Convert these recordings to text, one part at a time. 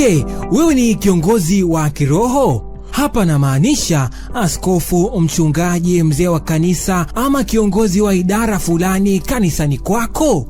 Je, wewe ni kiongozi wa kiroho? Hapa namaanisha askofu, mchungaji, mzee wa kanisa ama kiongozi wa idara fulani kanisani kwako.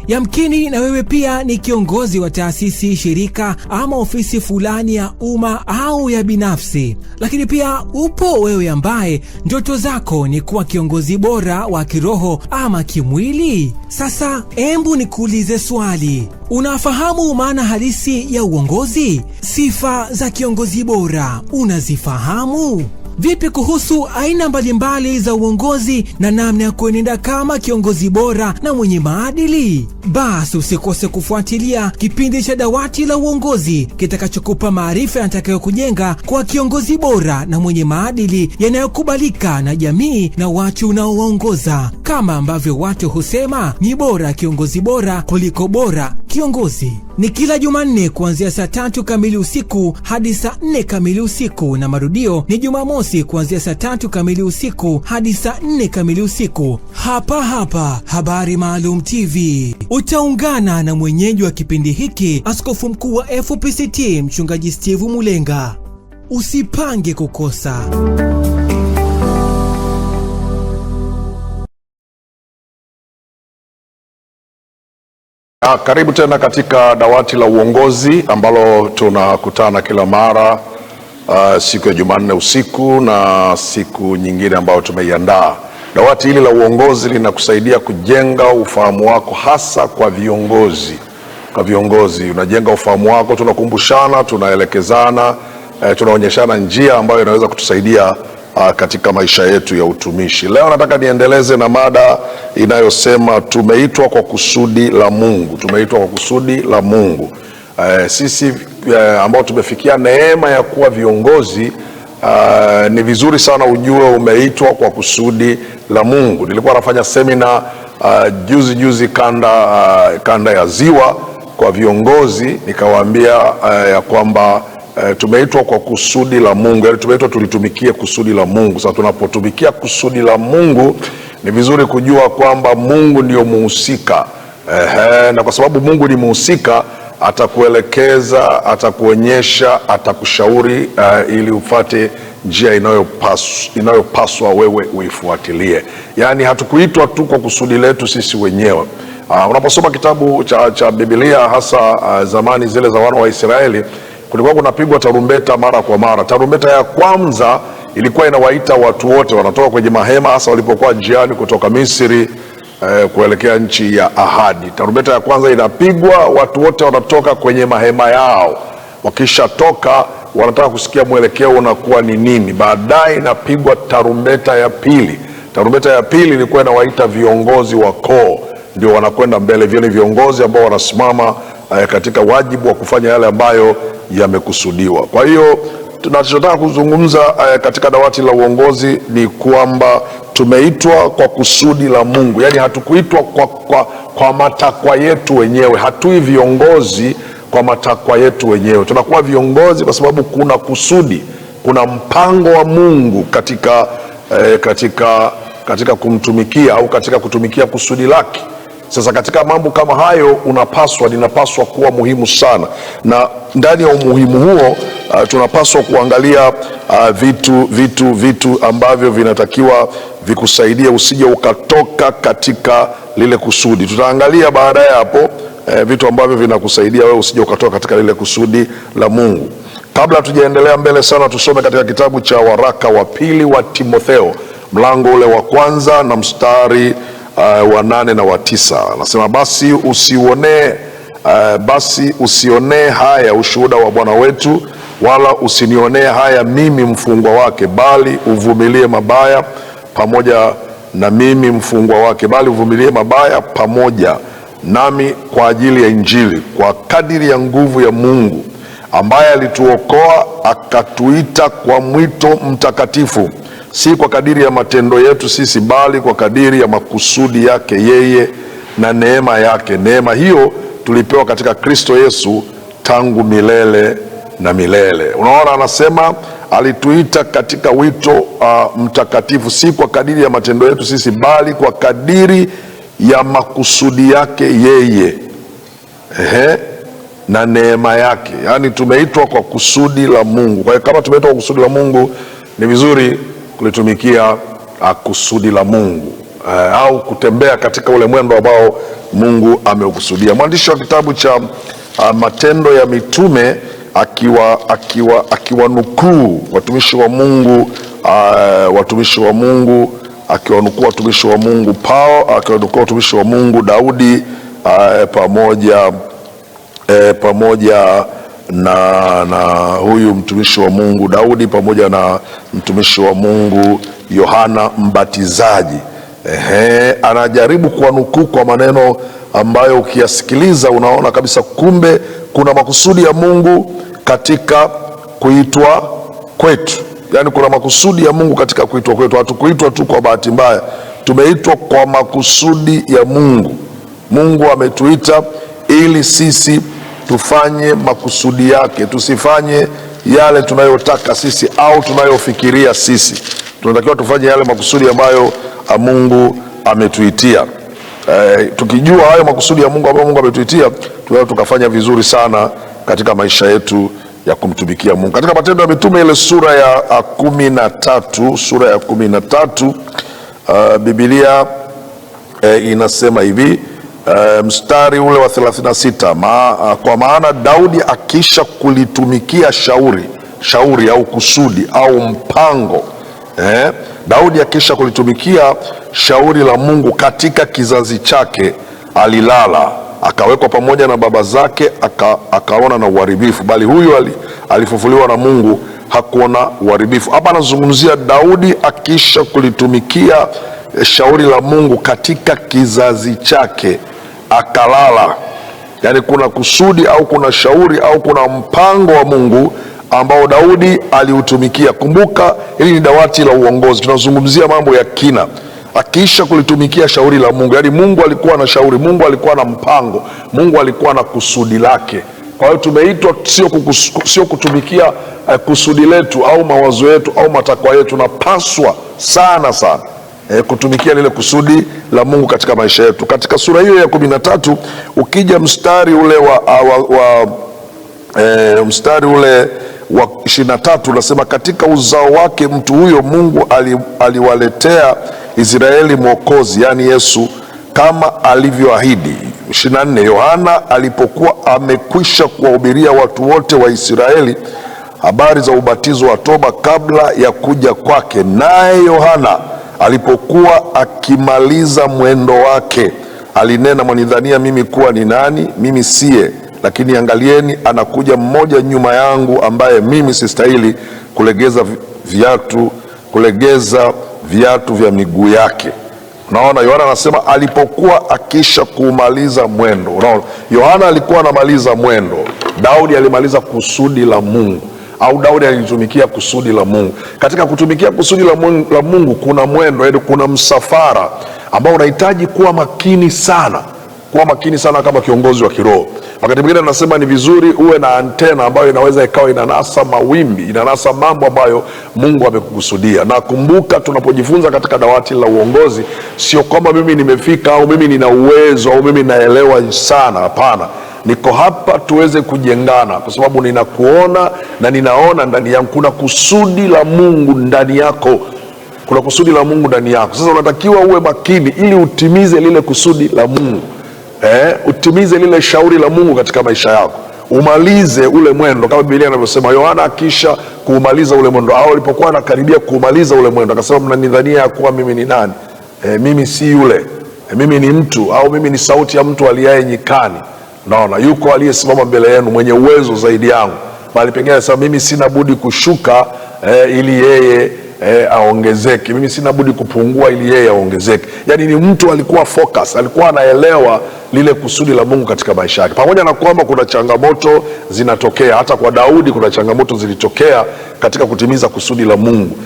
Yamkini na wewe pia ni kiongozi wa taasisi, shirika ama ofisi fulani ya umma au ya binafsi. Lakini pia upo wewe ambaye ndoto zako ni kuwa kiongozi bora wa kiroho ama kimwili. Sasa embu nikuulize swali. Unafahamu maana halisi ya uongozi? Sifa za kiongozi bora unazifahamu? Vipi kuhusu aina mbalimbali za uongozi na namna ya kuenenda kama kiongozi bora na mwenye maadili? Basi usikose kufuatilia kipindi cha Dawati la Uongozi kitakachokupa maarifa yatakayokujenga kwa kiongozi bora na mwenye maadili yanayokubalika na jamii na watu unaowaongoza. Kama ambavyo watu husema, ni bora kiongozi bora kuliko bora kiongozi. Ni kila Jumanne kuanzia saa 3 kamili usiku hadi saa 4 kamili usiku, na marudio ni Jumamosi kuanzia saa 3 kamili usiku hadi saa 4 kamili usiku, hapa hapa Habari Maalum TV. Utaungana na mwenyeji wa kipindi hiki, Askofu Mkuu wa FPCT Mchungaji Steve Mulenga. Usipange kukosa. Karibu tena katika Dawati la Uongozi ambalo tunakutana kila mara siku ya Jumanne usiku na siku nyingine ambayo tumeiandaa. Dawati hili la uongozi linakusaidia kujenga ufahamu wako, hasa kwa viongozi. Kwa viongozi unajenga ufahamu wako, tunakumbushana, tunaelekezana, tunaonyeshana njia ambayo inaweza kutusaidia katika maisha yetu ya utumishi. Leo nataka niendeleze na mada inayosema tumeitwa kwa kusudi la Mungu. Tumeitwa kwa kusudi la Mungu. Sisi ambao tumefikia neema ya kuwa viongozi, ni vizuri sana ujue umeitwa kwa kusudi la Mungu. Nilikuwa nafanya semina juzi kanda ya Ziwa kwa viongozi, nikawaambia ya kwamba tumeitwa kwa kusudi la Mungu. Yaani tumeitwa tulitumikie kusudi la Mungu. Sasa tunapotumikia kusudi la Mungu, ni vizuri kujua kwamba Mungu ndio muhusika. Na kwa sababu Mungu ni muhusika, atakuelekeza, atakuonyesha, atakushauri ili ufate njia inayopaswa wewe uifuatilie. Yaani hatukuitwa tu kwa kusudi letu sisi wenyewe. Unaposoma kitabu cha Biblia, hasa zamani zile za wana wa Israeli, kulikuwa kunapigwa tarumbeta mara kwa mara. Tarumbeta ya kwanza ilikuwa inawaita watu wote, wanatoka kwenye mahema, hasa walipokuwa njiani kutoka Misri kuelekea nchi ya ahadi. Tarumbeta ya kwanza inapigwa, watu wote wanatoka kwenye mahema yao. Wakisha toka, wanataka kusikia mwelekeo unakuwa ni nini. Baadaye inapigwa tarumbeta ya pili. Tarumbeta ya pili ilikuwa inawaita viongozi wa koo, ndio wanakwenda mbele. Vile viongozi ambao wanasimama katika wajibu wa kufanya yale ambayo yamekusudiwa. Kwa hiyo tunachotaka kuzungumza katika Dawati la Uongozi ni kwamba tumeitwa kwa kusudi la Mungu. Yaani hatukuitwa kwa matakwa yetu wenyewe. Hatui viongozi kwa matakwa yetu wenyewe. Tunakuwa viongozi kwa sababu kuna kusudi, kuna mpango wa Mungu katika kumtumikia au katika kutumikia kusudi lake. Sasa katika mambo kama hayo linapaswa kuwa muhimu sana, ndani ya umuhimu huo tunapaswa kuangalia vitu ambavyo vinatakiwa vikusaidia usije ukatoka katika lile kusudi. Tutaangalia baadaye hapo vitu ambavyo vinakusaidia wewe usije ukatoka katika lile kusudi la Mungu. Kabla tujaendelea mbele sana, tusome katika kitabu cha waraka wa pili wa Timotheo, mlango ule wa 1 na mstari wa 8 na wa 9. Anasema, basi usionee haya ushuhuda wa Bwana wetu, wala usinionee haya mimi mfungwa wake, bali uvumilie mabaya pamoja na mimi mfungwa wake, bali uvumilie mabaya pamoja nami kwa ajili ya Injili, kwa kadiri ya nguvu ya Mungu ambaye alituokoa akatuita kwa mwito mtakatifu, si kwa kadiri ya matendo yetu sisi, bali kwa kadiri ya makusudi yake yeye na neema yake. Neema hiyo tulipewa katika Kristo Yesu tangu milele na milele. Unaona, anasema alituita katika wito mtakatifu, si kwa kadiri ya matendo yetu sisi, bali kwa kadiri ya makusudi yake yeye. na neema yake. Yaani tumeitwa kwa kusudi la Mungu. Kwa hiyo kama tumeitwa kwa kusudi la Mungu, ni vizuri kulitumikia kusudi la Mungu, au kutembea katika ule mwendo ambao Mungu ameukusudia. Mwandishi wa kitabu cha Matendo ya Mitume akiwanukuu watumishi wa Mungu, akiwanukuu watumishi wa Mungu akiwanukuu watumishi wa Mungu Daudi pamoja na huyu mtumishi wa Mungu Daudi pamoja na mtumishi wa Mungu Yohana Mbatizaji. Anajaribu kuwanukuu kwa maneno ambayo ukiyasikiliza unaona kabisa kumbe kuna makusudi ya Mungu katika kuitwa kwetu. Yaani kuna makusudi ya Mungu katika kuitwa kwetu. Hatukuitwa tu kwa bahati mbaya, tumeitwa kwa makusudi ya Mungu. Mungu ametuita ili sisi tufanye makusudi yake, tusifanye yale tunayotaka sisi au tunayofikiria sisi. Tunatakiwa tufanye yale makusudi ambayo Mungu ametuitia. Tukijua hayo makusudi ya Mungu ambayo Mungu ametuitia, tunaweza tukafanya vizuri sana katika maisha yetu ya kumtumikia Mungu. Katika Matendo ya Mitume ile sura ya 13, Biblia inasema hivi, mstari ule wa 36, kwa maana Daudi akisha kulitumikia shauri au kusudi au mpango, Daudi akisha kulitumikia shauri la Mungu katika kizazi chake, alilala akawekwa pamoja na baba zake, akaona na uharibifu, bali huyu alifufuliwa na Mungu, hakuona uharibifu. Hapa anazungumzia Daudi akisha kulitumikia shauri la Mungu katika kizazi chake akalala. Yaani kuna kusudi au kuna shauri au kuna mpango wa Mungu ambao Daudi aliutumikia. Kumbuka hili ni dawati la uongozi, tunazungumzia mambo ya kina. Akiisha kulitumikia shauri la Mungu, yaani Mungu alikuwa na shauri, Mungu alikuwa na mpango, Mungu alikuwa na kusudi lake. Kwa hiyo tumeitwa sio kutumikia kusudi letu au mawazo yetu au matakwa yetu, napaswa sana kutumikia lile kusudi la Mungu katika maisha yetu. Katika sura hiyo ya 13 ukija mstari ule wa 23 unasema, katika uzao wake mtu huyo Mungu aliwaletea Israeli mwokozi, yani Yesu, kama alivyoahidi. 24, Yohana alipokuwa amekwisha kuwahubiria watu wote wa Israeli habari za ubatizo wa toba kabla ya kuja kwake, naye Yohana alipokuwa akimaliza mwendo wake, alinena, mwanidhania mimi kuwa ni nani? Mimi siye, lakini angalieni, anakuja mmoja nyuma yangu, ambaye mimi sistahili kulegeza viatu vya miguu yake. Unaona, Yohana anasema alipokuwa akisha kumaliza mwendo. Unaona, Yohana alikuwa anamaliza mwendo, Daudi alimaliza kusudi la Mungu, au Daudi alitumikia kusudi la Mungu. Katika kutumikia kusudi la Mungu kuna mwendo, yaani kuna msafara ambao unahitaji kuwa makini sana kama kiongozi wa kiroho. Wakati mwingine anasema ni vizuri uwe na antena ambayo inaweza ikawa inanasa mawimbi, inanasa mambo ambayo Mungu amekukusudia. Na kumbuka, tunapojifunza katika dawati la uongozi, sio kwamba mimi nimefika au mimi nina uwezo au mimi naelewa sana. Hapana, niko hapa tuweze kujengana, kwa sababu ninakuona na ninaona ndani yangu kuna kusudi la Mungu ndani yako. Kuna kusudi la Mungu ndani yako. Sasa unatakiwa uwe makini ili utimize lile kusudi la Mungu. Utimize lile shauri la Mungu katika maisha yako, umalize ule mwendo kama Biblia inavyosema. Yohana akisha kuumaliza ule mwendo, au alipokuwa anakaribia kuumaliza ule mwendo, akasema, mnanidhania ya kuwa mimi ni nani? Mimi si yule, mimi ni mtu, au mimi ni sauti ya mtu aliaye nyikani. Naona yuko aliyesimama mbele yenu mwenye uwezo zaidi yangu, bali pengine sasa mimi sina budi kushuka ili yeye aongezeke, mimi sina budi kupungua ili yeye aongezeke. Yaani ni mtu alikuwa focus, alikuwa anaelewa lile kusudi la Mungu katika maisha yake, pamoja na kwamba kuna changamoto zinatokea. Hata kwa Daudi kuna changamoto zilitokea katika kutimiza kusudi la Mungu.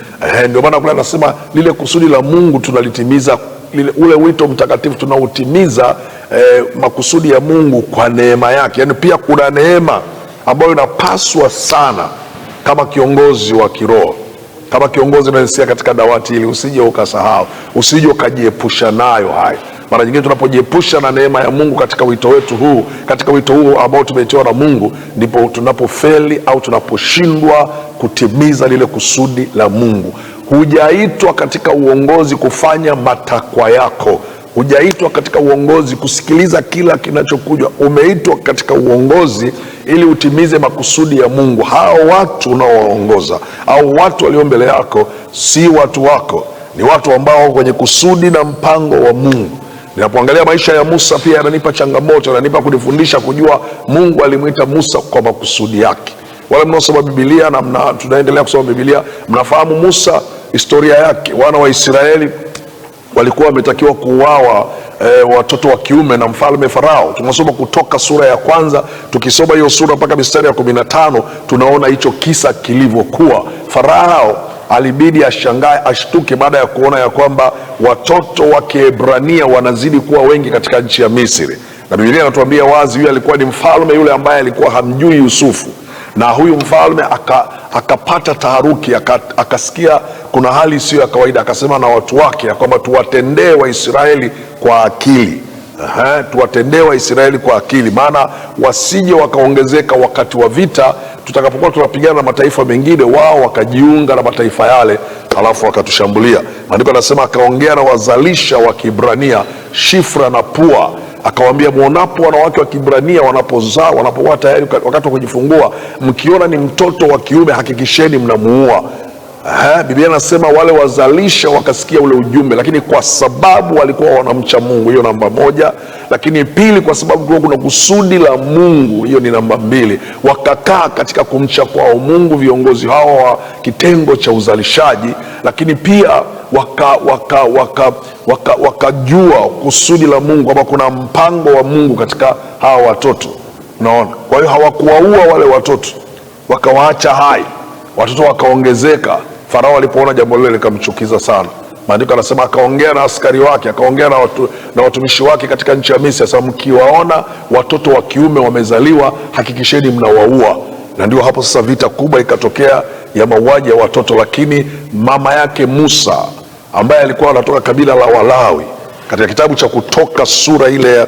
Ndio maana kule anasema lile kusudi la Mungu tunalitimiza, ule wito mtakatifu tunautimiza, makusudi ya Mungu kwa neema yake. Yaani pia kuna neema ambayo inapaswa sana kama kiongozi wa kiroho, kama kiongozi unayesikia katika dawati hili, usije ukasahau, usije ukajiepusha nayo. Haya, Mara nyingine tunapojiepusha na neema ya Mungu katika wito wetu huu, katika wito huu ambao tumeitiwa na Mungu, ndipo tunapofeli au tunaposhindwa kutimiza lile kusudi la Mungu. Hujaitwa katika uongozi kufanya matakwa yako. Hujaitwa katika uongozi kusikiliza kila kinachokuja. Umeitwa katika uongozi ili utimize makusudi ya Mungu. Hao watu unaowaongoza au watu walio mbele yako si watu wako, ni watu ambao kwenye kusudi na mpango wa Mungu. Ninapoangalia maisha ya Musa pia yananipa changamoto, yananipa kunifundisha kujua Mungu alimwita Musa kwa makusudi yake. Wale mnaosoma Biblia na tunaendelea kusoma Biblia, mnafahamu Musa, historia yake. Wana wa Israeli walikuwa wametakiwa kuuawa watoto wa kiume na mfalme Farao. Tunasoma Kutoka sura ya kwanza, tukisoma hiyo sura mpaka mistari ya 15 tunaona hicho kisa kilivyokuwa. Farao alibidi ashangae, ashtuke baada ya kuona ya kwamba watoto wa Kiebrania wanazidi kuwa wengi katika nchi ya Misri. Na Biblia inatuambia wazi, huyu alikuwa ni mfalme yule ambaye alikuwa hamjui Yusufu. Na huyu mfalme akapata taharuki, akasikia kuna hali isiyo ya kawaida. Akasema na watu wake ya kwamba tuwatendee Waisraeli kwa akili. Tuwatendee Waisraeli kwa akili, maana wasije wakaongezeka wakati wa vita, tutakapokuwa tunapigana na mataifa mengine, wao wakajiunga na mataifa yale alafu wakatushambulia. Maandiko yanasema akaongea na wazalisha wa Kiebrania Shifra na Pua, akawaambia, muonapo wanawake wa Kiebrania wanapozaa, wanapokuwa tayari wakati wa kujifungua, mkiona ni mtoto wa kiume hakikisheni mnamuua. Biblia inasema wale wazalisha wakasikia ule ujumbe, lakini kwa sababu walikuwa wanamcha Mungu, hiyo namba moja. Lakini pili, kwa sababu kuna kusudi la Mungu, hiyo ni namba mbili. Wakakaa katika kumcha kwao Mungu viongozi hao wa kitengo cha uzalishaji, lakini pia wakajua kusudi la Mungu, kwamba kuna mpango wa Mungu katika hawa watoto. Unaona? Kwa hiyo hawakuwaua wale watoto, wakawaacha hai. Watoto wakaongezeka. Farao alipoona jambo lile likamchukiza sana. Maandiko yanasema akaongea na askari wake, akaongea na watumishi wake katika nchi ya Misri. Sasa mkiwaona watoto wa kiume wamezaliwa, hakikisheni mnawaua. Na ndio hapo sasa vita kubwa ikatokea ya mauaji ya watoto. Lakini mama yake Musa, ambaye alikuwa anatoka kabila la Walawi, katika kitabu cha Kutoka sura ile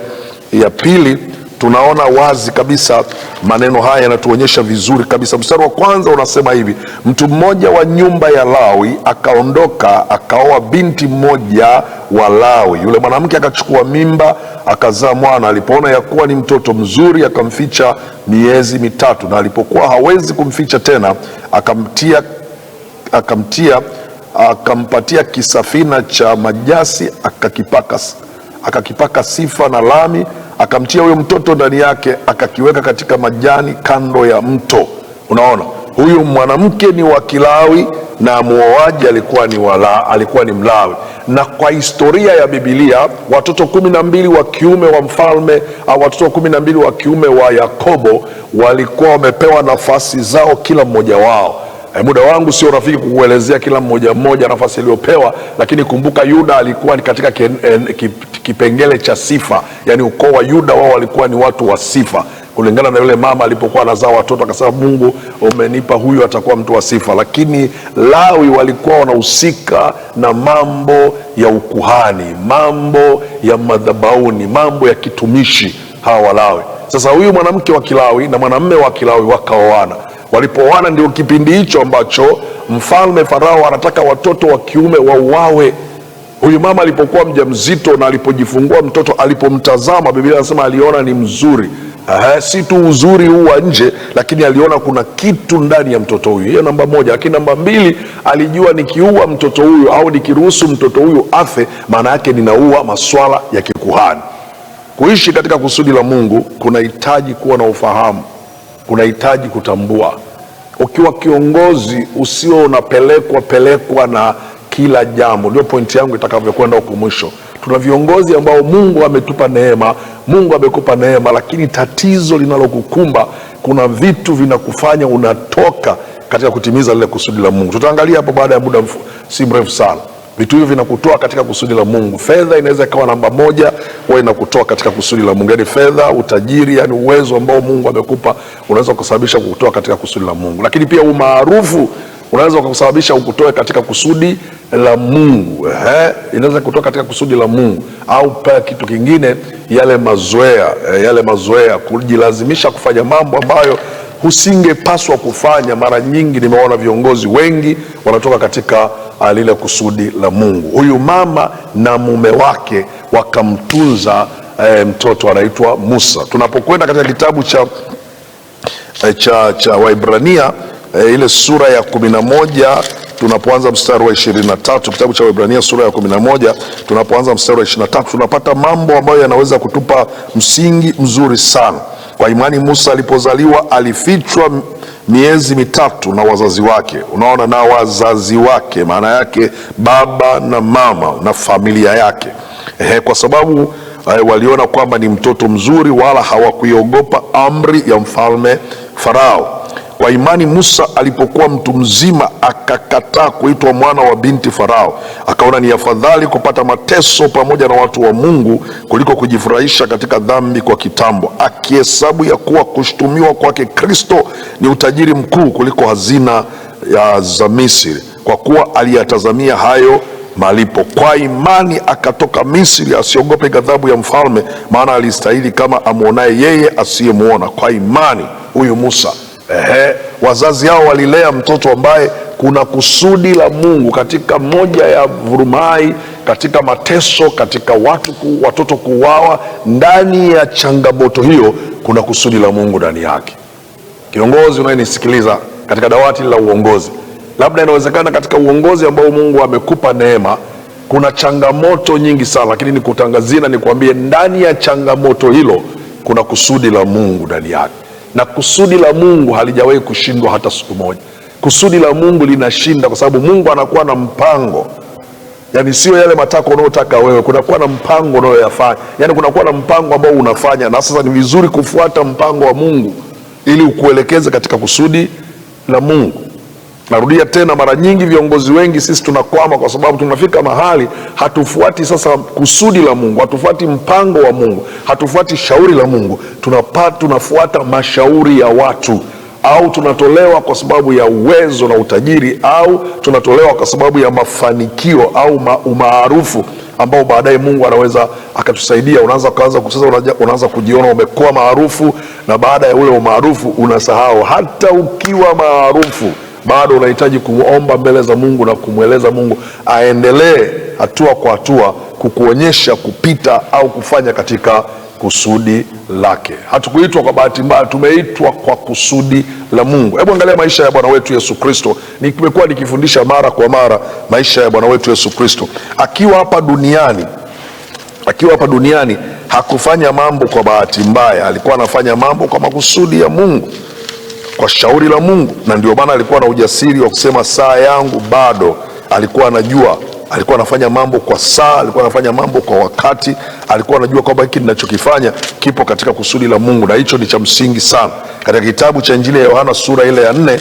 ya pili, tunaona wazi kabisa maneno haya yanatuonyesha vizuri kabisa. Mstari wa kwanza unasema hivi: mtu mmoja wa nyumba ya Lawi akaondoka akaoa binti mmoja wa Lawi. Yule mwanamke akachukua mimba, akazaa mwana. Alipoona ya kuwa ni mtoto mzuri, akamficha miezi 3, na alipokuwa hawezi kumficha tena, akampatia kisafina cha majasi, akakipaka sifa na lami, akamtia huyo mtoto ndani yake, akakiweka katika majani kando ya mto. Unaona, huyu mwanamke ni wa Kilawi na muoaji alikuwa ni Mlawi. Na kwa historia ya Biblia, watoto 12 wa kiume wa mfalme au watoto 12 wa kiume wa Yakobo walikuwa wamepewa nafasi zao kila mmoja wao. Muda wangu sio rafiki kukuelezea kila mmoja nafasi aliyopewa, lakini kumbuka Yuda alikuwa ni katika kipengele cha sifa. Yani ukoo wa Yuda wao walikuwa ni watu wa sifa, kulingana na yule mama alipokuwa anazaa watoto akasema, Mungu umenipa huyu atakuwa mtu wa sifa. Lakini Lawi walikuwa wanahusika na mambo ya ukuhani, mambo ya madhabahuni, mambo ya kitumishi, hawa Walawi. Sasa huyu mwanamke wa Kilawi na mwanamume wa Kilawi wakaoana. Walipooana ndio kipindi hicho ambacho mfalme Farao anataka watoto wa kiume wauawe. Huyu mama alipokuwa mjamzito na alipojifungua mtoto, alipomtazama, Biblia inasema aliona ni mzuri. Si tu uzuri huu wa nje, lakini aliona kuna kitu ndani ya mtoto huyu. Hiyo namba moja. Lakini namba mbili, alijua nikiua mtoto huyu au nikiruhusu mtoto huyu afe, maana yake ninaua maswala ya kikuhani. Kuishi katika kusudi la Mungu kunahitaji kuwa na ufahamu, kunahitaji kutambua. Ukiwa kiongozi usio unapelekwa na kila jambo. Ndio pointi yangu itakavyokwenda huko mwisho. Tuna viongozi ambao Mungu ametupa neema, Mungu amekupa neema, lakini tatizo linalokukumba, kuna vitu vinakufanya unatoka katika kutimiza lile kusudi la Mungu. Tutaangalia hapo baada ya muda si mrefu sana. Vitu hivi vinakutoa katika kusudi la Mungu. Fedha inaweza ikawa namba moja, wewe inakutoa katika kusudi la Mungu. Yani fedha, utajiri, yani uwezo ambao Mungu amekupa unaweza kusababisha kukutoa katika kusudi la Mungu. Lakini pia umaarufu unaweza kusababisha ukutoe katika kusudi la Mungu. Inaweza kutoka katika kusudi la Mungu, au pia kitu kingine, yale mazoea, kujilazimisha kufanya mambo ambayo husingepaswa kufanya. Mara nyingi nimeona viongozi wengi wanatoka katika lile kusudi la Mungu. Huyu mama na mume wake wakamtunza mtoto anaitwa Musa. Tunapokwenda katika kitabu cha Waebrania ile sura ya 11 tunapoanza mstari wa 23, kitabu cha Waebrania sura ya 11 tunapoanza mstari wa 23, tunapata mambo ambayo yanaweza kutupa msingi mzuri sana. Kwa imani Musa alipozaliwa alifichwa miezi mitatu na wazazi wake. Unaona, na wazazi wake maana yake baba na mama na familia yake, kwa sababu waliona kwamba ni mtoto mzuri, wala hawakuiogopa amri ya mfalme Farao. Kwa imani Musa alipokuwa mtu mzima akakataa kuitwa mwana wa binti Farao, akaona ni afadhali kupata mateso pamoja na watu wa Mungu kuliko kujifurahisha katika dhambi kwa kitambo, akihesabu ya kuwa kushtumiwa kwake Kristo ni utajiri mkuu kuliko hazina za Misri, kwa kuwa aliyatazamia hayo malipo. Kwa imani akatoka Misri asiogope ghadhabu ya mfalme, maana alistahili kama amwonaye yeye asiyemuona. Kwa imani huyu Musa, wazazi hao walilea mtoto ambaye kuna kusudi la Mungu katika moja ya vurumai, katika mateso, katika watoto kuuawa. Ndani ya changamoto hiyo kuna kusudi la Mungu ndani yake. Kiongozi unayenisikiliza katika dawati la uongozi, labda inawezekana katika uongozi ambao Mungu amekupa neema kuna changamoto nyingi sana, lakini nikutangazia na nikwambie, ndani ya changamoto hilo kuna kusudi la Mungu ndani yake. Na kusudi la Mungu halijawahi kushindwa hata siku moja. Kusudi la Mungu linashinda, kwa sababu Mungu anakuwa na mpango. Yani sio yale matako unayotaka wewe, kunakuwa na mpango unayoyafanya. Yani kunakuwa na mpango ambao unafanya, na sasa ni vizuri kufuata mpango wa Mungu ili ukuelekeze katika kusudi la Mungu. Narudia tena, mara nyingi viongozi wengi sisi tunakwama kwa sababu tunafika mahali hatufuati sasa kusudi la Mungu, hatufuati mpango wa Mungu, hatufuati shauri la Mungu, tunafuata mashauri ya watu, au tunatolewa kwa sababu ya uwezo na utajiri, au tunatolewa kwa sababu ya mafanikio au umaarufu ambao baadaye Mungu anaweza akatusaidia. Unaanza kujiona umekuwa maarufu, na baada ya ule umaarufu unasahau hata ukiwa maarufu bado unahitaji kuomba mbele za Mungu na kumweleza Mungu aendelee hatua kwa hatua kukuonyesha kupita au kufanya katika kusudi lake. Hatukuitwa kwa bahati mbaya, tumeitwa kwa kusudi la Mungu. Hebu angalia maisha ya Bwana wetu Yesu Kristo. Nimekuwa nikifundisha mara kwa mara maisha ya Bwana wetu Yesu Kristo. Akiwa hapa duniani hakufanya mambo kwa bahati mbaya, alikuwa anafanya mambo kwa makusudi ya Mungu, kwa shauri la Mungu. Na ndio maana alikuwa na ujasiri wa kusema saa yangu bado. Alikuwa anajua, alikuwa anafanya mambo kwa saa, alikuwa anafanya mambo kwa wakati, alikuwa anajua kwamba hiki ninachokifanya kipo katika kusudi la Mungu, na hicho ni cha msingi sana. Katika kitabu cha Injili ya Yohana sura ile ya 4,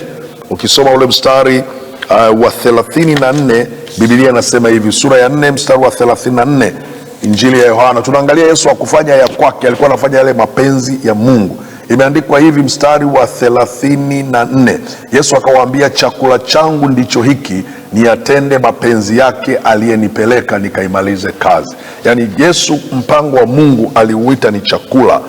ukisoma ule mstari wa 34, Biblia inasema hivi, sura ya 4 mstari wa 34, Injili ya Yohana, tunaangalia Yesu akufanya ya kwake, alikuwa anafanya yale mapenzi ya Mungu. Imeandikwa hivi mstari wa 34, Yesu akawaambia, chakula changu ndicho hiki, niyatende mapenzi yake aliyenipeleka nikaimalize kazi. Yani Yesu, mpango wa Mungu aliuita ni chakula.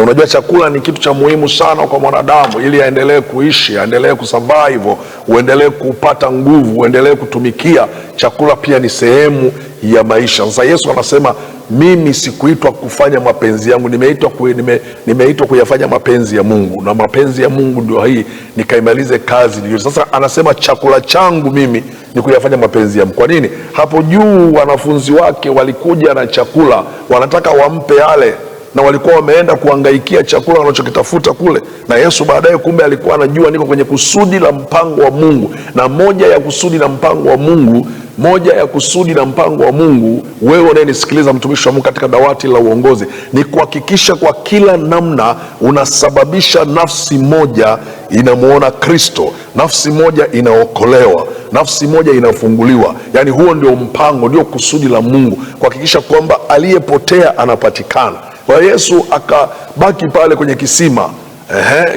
Unajua chakula ni kitu cha muhimu sana kwa mwanadamu ili aendelee kuishi, aendelee kusurvive, uendelee kupata nguvu, uendelee kutumikia. Chakula pia ni sehemu ya maisha. Sasa Yesu anasema, mimi sikuitwa kufanya mapenzi yangu, nimeitwa kuyafanya mapenzi ya Mungu, na mapenzi ya Mungu ndio hii, nikaimalize kazi ndio. Sasa anasema chakula changu mimi ni kuyafanya mapenzi ya Mungu. Kwa nini? Hapo juu wanafunzi wake walikuja na chakula, wanataka wampe yale, na walikuwa wameenda kuangaikia chakula wanachokitafuta kule. Na Yesu baadaye kumbe alikuwa anajua niko kwenye kusudi la mpango wa Mungu. Na moja ya kusudi la mpango wa Mungu, wewe unayenisikiliza, mtumishi wa Mungu katika dawati la uongozi, ni kuhakikisha kwa kila namna unasababisha nafsi moja inamuona Kristo, nafsi moja inaokolewa, nafsi moja inafunguliwa. Yani huo ndio mpango, ndio kusudi la Mungu, kuhakikisha kwamba aliyepotea anapatikana. Kwa Yesu akabaki pale kwenye kisima,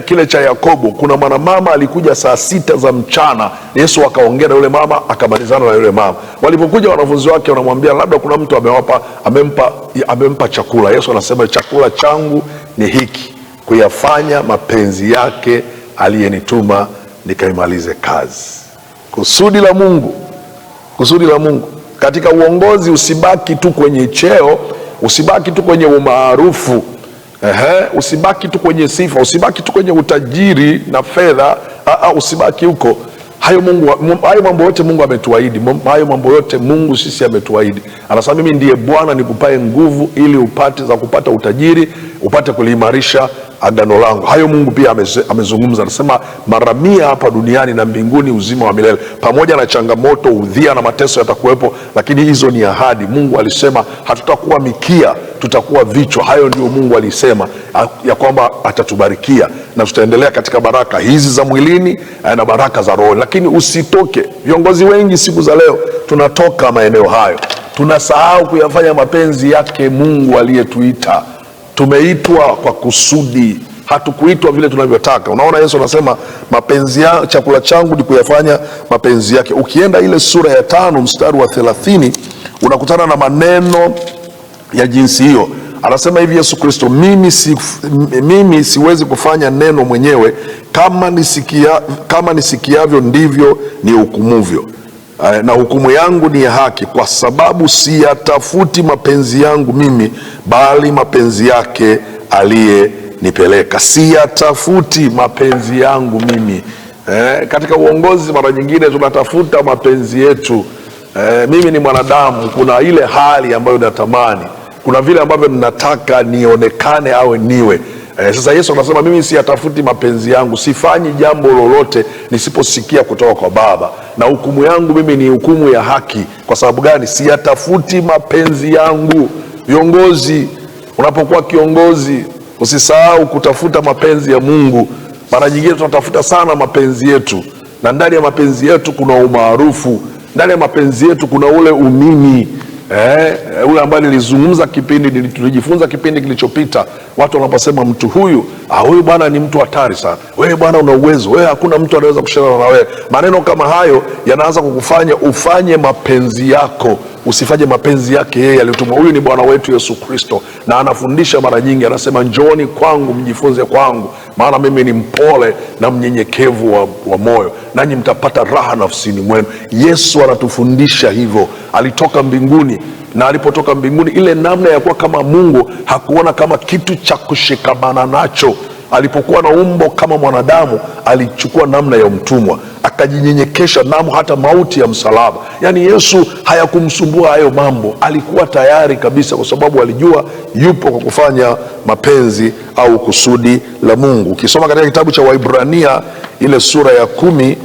kile cha Yakobo, kuna mwanamama alikuja saa 6 za mchana, Yesu akaongea na yule mama, akamalizana na yule mama. Walipokuja wanafunzi wake wanamwambia labda kuna mtu amempa chakula. Yesu anasema chakula changu ni hiki, kuyafanya mapenzi yake aliyenituma nikaimalize kazi. Kusudi la Mungu, kusudi la Mungu katika uongozi. Usibaki tu kwenye cheo, usibaki tu kwenye umaarufu, usibaki tu kwenye sifa, usibaki tu kwenye utajiri na fedha, usibaki huko. Hayo mambo yote Mungu ametuahidi, hayo mambo yote Mungu sisi ametuahidi. Anasema mimi ndiye Bwana nikupae nguvu ili upate za kupata utajiri, upate kuliimarisha agano langu. Hayo Mungu pia amezungumza. Anasema mara 100 hapa duniani na mbinguni uzima wa milele. Pamoja na changamoto, udhia na mateso yatakuwepo, lakini hizo ni ahadi. Mungu alisema hatutakuwa mikia, tutakuwa vichwa. Hayo ndio Mungu alisema ya kwamba atatubarikia na tutaendelea katika baraka hizi za mwilini na baraka za roho. Lakini usitoke. Viongozi wengi siku za leo tunatoka maeneo hayo, tunasahau kuyafanya mapenzi yake Mungu aliyetuita. Tumeitwa kwa kusudi, hatukuitwa vile tunavyotaka. Unaona, Yesu anasema chakula changu ni kuyafanya mapenzi yake. Ukienda ile sura ya 5 mstari wa 30 unakutana na maneno ya jinsi hiyo. Anasema hivi Yesu Kristo, mimi siwezi kufanya neno mwenyewe, kama nisikiavyo ndivyo ni hukumuvyo, na hukumu yangu ni ya haki, kwa sababu siyatafuti mapenzi yangu mimi, bali mapenzi yake aliyenipeleka. Siyatafuti mapenzi yangu mimi. Katika uongozi mara nyingine tunatafuta mapenzi yetu. Mimi ni mwanadamu, kuna ile hali ambayo natamani, kuna vile ambavyo ninataka nionekane au niwe. Sasa Yesu anasema mimi siyatafuti mapenzi yangu, sifanyi jambo lolote nisiposikia kutoka kwa Baba, na hukumu yangu mimi ni hukumu ya haki. Kwa sababu gani? Siyatafuti mapenzi yangu. Viongozi, unapokuwa kiongozi usisahau kutafuta mapenzi ya Mungu. Mara nyingine tunatafuta sana mapenzi yetu, na ndani ya mapenzi yetu kuna umaarufu, ndani ya mapenzi yetu kuna ule umimi, ule ambaye tulijifunza kipindi kilichopita. Watu wanaposema mtu huyu bwana ni mtu hatari sana, wewe bwana una uwezo, wewe hakuna mtu anaweza kushindana na wewe. Maneno kama hayo yanaanza kukufanya ufanye mapenzi yako, usifanye mapenzi yake yeye aliyetumwa. Huyu ni Bwana wetu Yesu Kristo, na anafundisha mara nyingi, anasema njooni kwangu mjifunze kwangu, maana mimi ni mpole na mnyenyekevu wa moyo, nanyi mtapata raha nafsini mwenu. Yesu anatufundisha hivyo. Alitoka mbinguni, na alipotoka mbinguni, ile namna ya kuwa kama Mungu hakuona kama kitu cha kushikamana nacho. Alipokuwa na umbo kama mwanadamu, alichukua namna ya mtumwa, akajinyenyekesha namu hata mauti ya msalaba. Yaani Yesu hayakumsumbua hayo mambo, alikuwa tayari kabisa, kwa sababu alijua yupo kwa kufanya mapenzi au kusudi la Mungu. Ukisoma katika kitabu cha Waibrania ile sura ya 10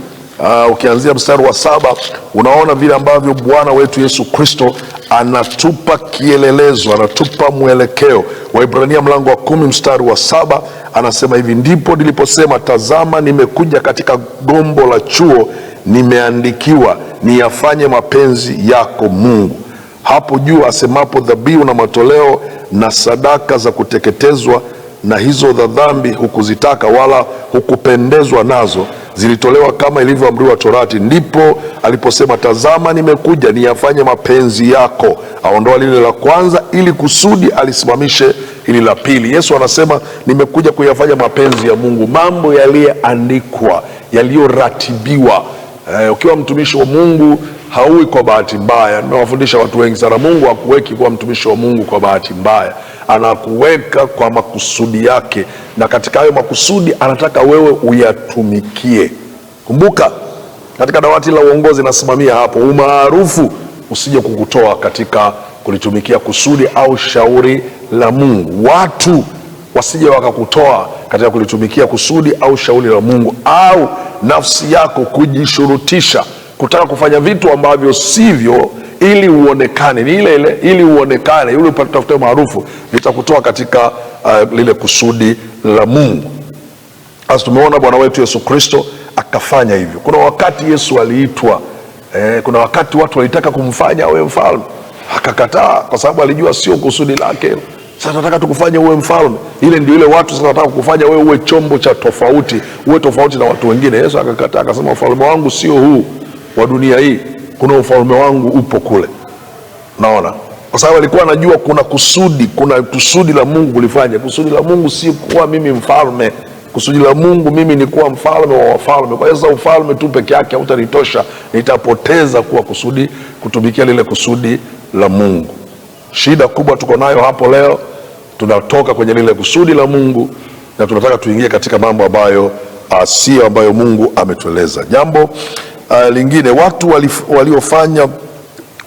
ukianzia mstari wa 7 unaona vile ambavyo Bwana wetu Yesu Kristo anatupa kielelezo, anatupa mwelekeo. Waibrania mlango wa 10 mstari wa 7 anasema hivi, ndipo niliposema tazama nimekuja katika gombo la chuo, nimeandikiwa niyafanye mapenzi yako Mungu. Hapo juu asemapo dhabihu na matoleo na sadaka za kuteketezwa na hizo za dhambi hukuzitaka, wala hukupendezwa nazo, zilitolewa kama ilivyoamriwa Torati. Ndipo aliposema tazama nimekuja niyafanye mapenzi yako. Aondoa lile la kwanza ili kusudi alisimamishe hili la pili. Yesu anasema nimekuja kuyafanya mapenzi ya Mungu, mambo yaliyoandikwa, yaliyoratibiwa. Ukiwa mtumishi wa Mungu haui kwa bahati mbaya. Nimewafundisha watu wengi sana, Mungu hakuweki kuwa mtumishi wa Mungu kwa bahati mbaya, anakuweka kwa makusudi yake, na katika hayo makusudi anataka wewe uyatumikie. Kumbuka, katika dawati la uongozi nasimamia hapo, umaarufu usije kukutoa katika kulitumikia kusudi au shauri la Mungu. Watu wasije wakakutoa katika kulitumikia kusudi au shauri la Mungu, au nafsi yako kujishurutisha kutaka kufanya vitu ambavyo sivyo ili uonekane. Ni ile ili uonekane, ili upate maarufu, vitakutoa katika lile kusudi la Mungu. Sasa tumeona Bwana wetu Yesu Kristo akafanya hivyo. Kuna wakati Yesu aliitwa, kuna wakati watu walitaka kumfanya awe mfalme, akakataa kwa sababu alijua sio kusudi lake, Sasa tunataka tukufanye uwe mfalme. Ile ndio ile watu sasa wanataka kukufanya wewe uwe chombo cha tofauti, uwe tofauti na watu wengine. Yesu akakataa, akasema ufalme wangu sio huu wa dunia hii, kuna ufalme wangu upo kule. Naona kwa sababu alikuwa anajua kuna kusudi la Mungu kulifanya. Kusudi la Mungu si kuwa mimi mfalme. Kusudi la Mungu mimi ni kuwa mfalme wa wafalme. Kwa hiyo sasa ufalme tu peke yake hautanitosha, nitapoteza kuwa kutumikia lile kusudi la Mungu. Shida kubwa tuko nayo hapo leo, tunatoka kwenye lile kusudi la Mungu na tunataka tuingie katika mambo ambayo sio ambayo Mungu ametueleza. Jambo lingine, watu waliofanya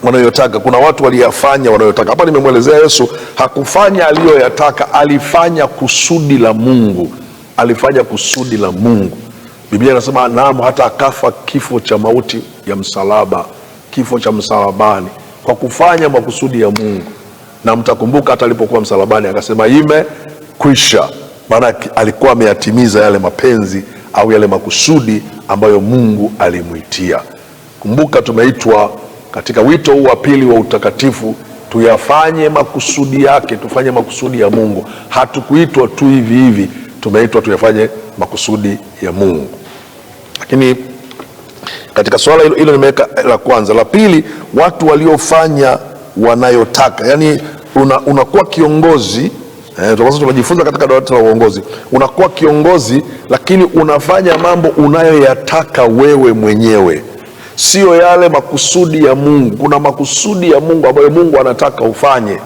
wanayotaka. Kuna watu waliyafanya wanayotaka. Hapa nimemwelezea Yesu hakufanya aliyoyataka, alifanya kusudi la Mungu. Alifanya kusudi la Mungu. Biblia inasema naam, hata akafa kifo cha mauti ya msalaba, kifo cha msalabani, kwa kufanya makusudi ya Mungu. Na mtakumbuka hata alipokuwa msalabani akasema imekwisha, maana alikuwa ameyatimiza yale mapenzi au yale makusudi ambayo Mungu alimuitia. Kumbuka tumeitwa katika wito huu wa pili wa utakatifu tuyafanye makusudi yake, tufanye makusudi ya Mungu. Hatukuitwa tu hivi hivi, tumeitwa tuyafanye makusudi ya Mungu. Lakini katika swala hilo nimeweka la kwanza. La pili, watu waliofanya wanayotaka. Yani unakuwa kiongozi, tunajifunza katika dawati la uongozi. Unakuwa kiongozi lakini unafanya mambo unayoyataka wewe mwenyewe, sio yale makusudi ya Mungu. Kuna makusudi ya Mungu ambayo Mungu anataka ufanye.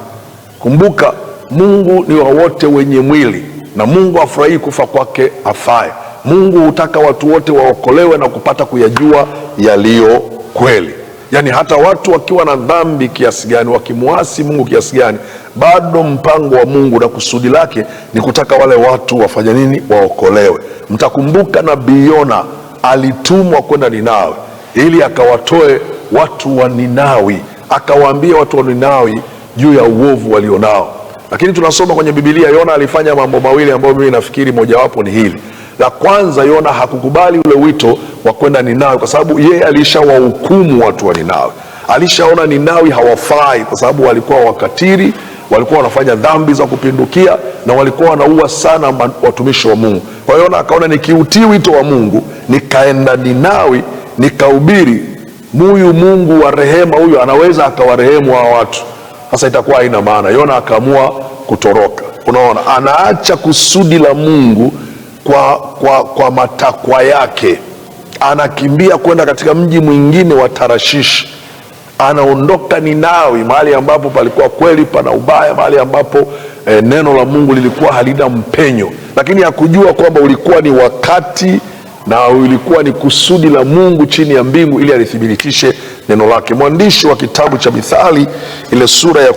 Kumbuka Mungu ni wa wote wenye mwili, na Mungu afurahi kufa kwake afaye. Mungu hutaka watu wote waokolewe na kupata kuyajua yaliyo kweli. Yani hata watu wakiwa na dhambi kiasi gani, wakimuasi Mungu kiasi gani, bado mpango wa Mungu na kusudi lake ni kutaka wale watu wafanye nini? Waokolewe. Mtakumbuka nabii Yona alitumwa kwenda Ninawi ili akawatoe watu wa Ninawi, akawaambia watu wa Ninawi juu ya uovu walionao. Lakini tunasoma kwenye Biblia Yona alifanya mambo mawili ambayo mimi nafikiri mojawapo ni hili. La kwanza, Yona hakukubali ule wito wa kwenda Ninawi kwa sababu yeye alishawahukumu watu wa Ninawi. Alishaona Ninawi hawafai kwa sababu walikuwa wakatili, walikuwa wanafanya dhambi za kupindukia na walikuwa wanaua sana watumishi wa Mungu. Kwa hiyo Yona akaona nikiutii wito wa Mungu, nikaenda Ninawi, nikahubiri, huyu Mungu wa rehema huyu anaweza akawarehemu hao watu. Sasa itakuwa haina maana. Yona akaamua kutoroka. Unaona, anaacha kusudi la Mungu kwa matakwa yake, anakimbia kwenda katika mji mwingine wa Tarshish. Anaondoka Ninawi, mahali ambapo palikuwa kweli pana ubaya, mahali ambapo neno la Mungu lilikuwa halina mpenyo, lakini hakujua kwamba ulikuwa ni wakati na ulikuwa ni kusudi la Mungu chini ya mbingu ili alithibitishe neno lake. Mwandishi wa kitabu cha Mithali ile sura ya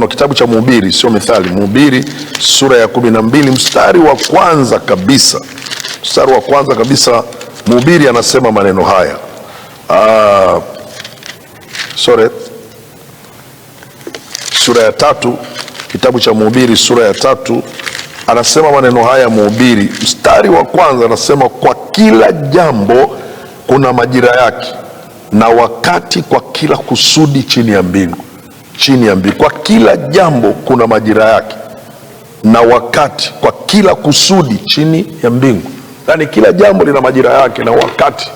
kitabu cha Mhubiri, sio Mithali, Mhubiri sura ya 12 mstari wa kwanza kabisa, Mhubiri anasema maneno haya. Sura ya 3, kitabu cha Mhubiri sura ya 3 anasema maneno haya. Mhubiri mstari wa kwanza anasema, kwa kila jambo kuna majira yake na wakati kwa kila kusudi chini ya mbingu. Kwa kila jambo kuna majira yake na wakati kwa kila kusudi chini ya mbingu. Yani kila jambo lina majira yake na wakati